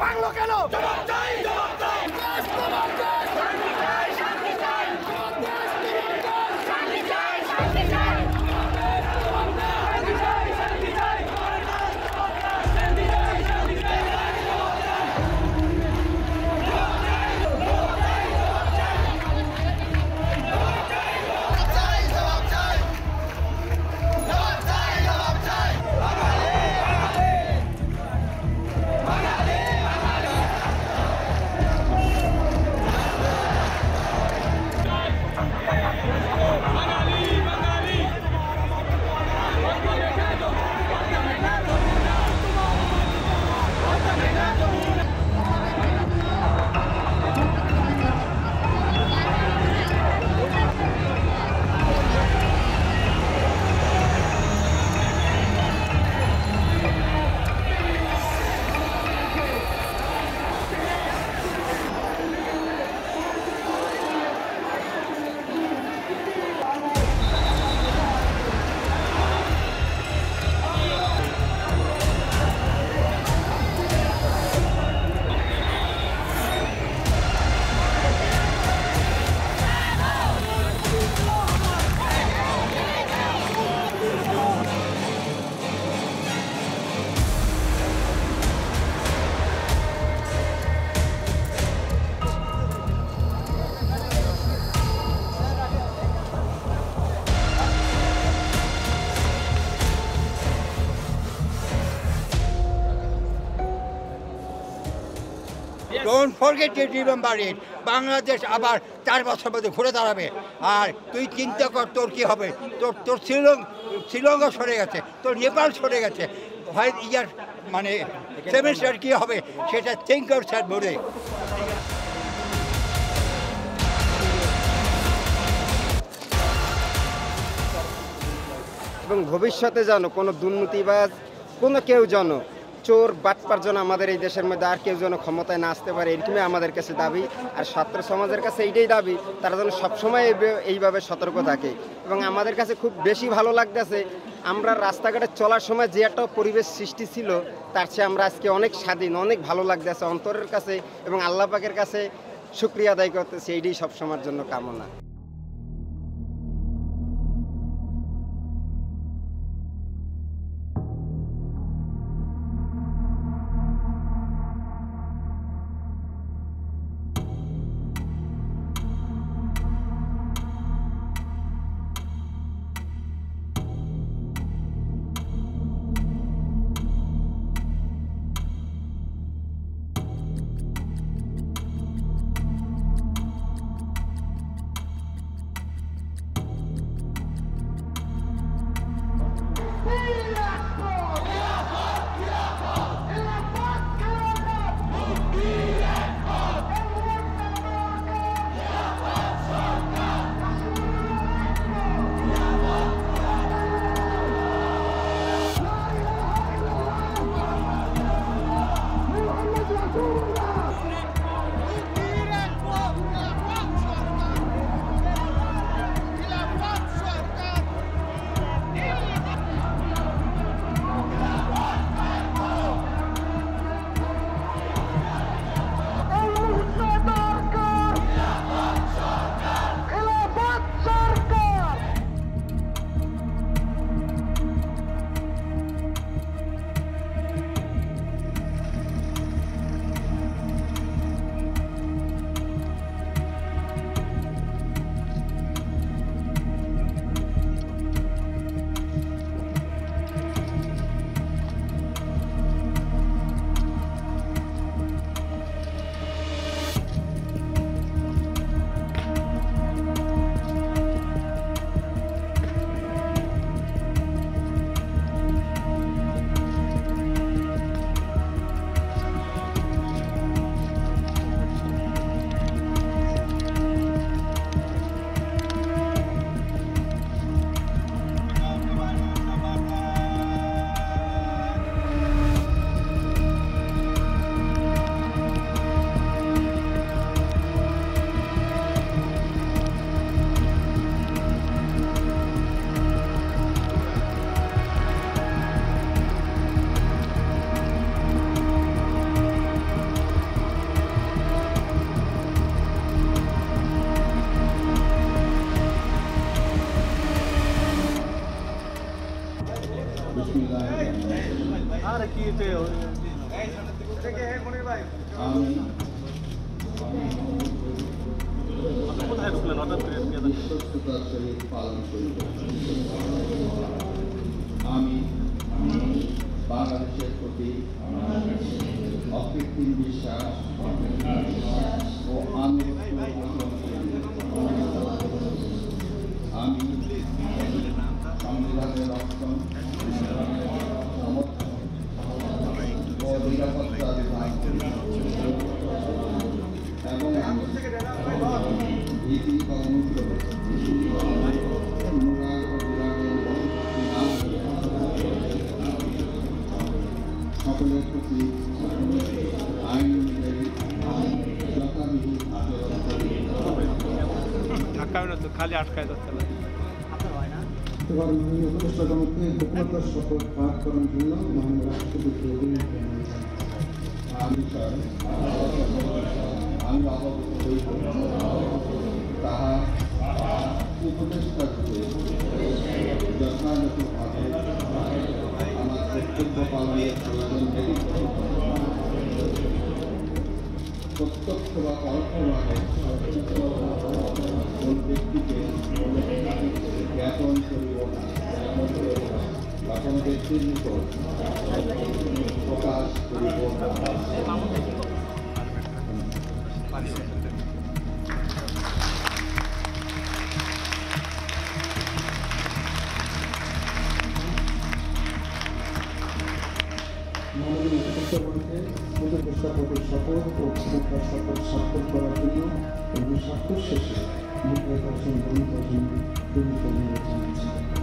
ভাঙলো কেন? Don't forget to remember it. Bangladesh আবার 4 বছর মধ্যে ঘুরে দাঁড়াবে। আর তুই চিন্তা কর তোর কি হবে, তোর শ্রীলঙ্কা সরে গেছে, তোর নেপাল সরে গেছে, হয় ইয়ার মানে সেমিস্টার কি হবে সেটা থিঙ্ক করছে বলে। এবং ভবিষ্যতে যেন কোনো দুর্নীতিবাজ কোনো কেউ যেন চোর বাটপার যেন আমাদের এই দেশের মধ্যে আর কেউ যেন ক্ষমতায় না আসতে পারে, এরকমই আমাদের কাছে দাবি। আর ছাত্র সমাজের কাছে এইটাই দাবি, তারা যেন সবসময় এইভাবে সতর্ক থাকে। এবং আমাদের কাছে খুব বেশি ভালো লাগতেছে, আমরা রাস্তাঘাটে চলার সময় যে একটা পরিবেশ সৃষ্টি ছিল তার চেয়ে আমরা আজকে অনেক স্বাধীন, অনেক ভালো লাগতেছে অন্তরের কাছে। এবং আল্লাহ পাকের কাছে শুকরিয়া আদায় করতেছি, এইটাই সবসময়ের জন্য কামনা। বিশ্বস্ততার সহিত পালন করিব। আমি বাংলাদেশের প্রতি অকৃত্রিম বিশ্বাস ও আনুগত্য পোষণ করিব। আমি সংবিধানের রক্ষণ, সমর্থন ও নিরাপত্তা বিধান করিব এবং আমি ভীতি বা অনুগ্রহ অনুরাগ ও বিরাগের বশবর্তী না হয়ে সকলের প্রতি আইন অনুযায়ী যথাবিহিত আচরণ করি। খালি আটকায় যাচ্ছে না। এবার মাননীয় উপদেষ্টা জনকে গোপনতার শপথ পাঠ করার জন্য মাননীয় রাষ্ট্রপতি আমি স্যার আমি অবগত হইব তাহা উপদেষ্টা রূপে যথাযথভাবে আমার কর্তব্য পালনের প্রয়োজন ব্যতীত প্রত্যক্ষ বা পরোক্ষভাবে কোন ব্যক্তিকে জ্ঞাপন করিব না বা কোন ব্যক্তির নিকট প্রকাশ করিব না। মাননীয় উপদেষ্টাগণকে উপদেষ্টা পদের শপথ ও ক্ষমতার শপথ স্বাক্ষর করার জন্য এবং স্বাক্ষর শেষে মুদ্রায় দর্শন গ্রহণ করার জন্য নির্বাচন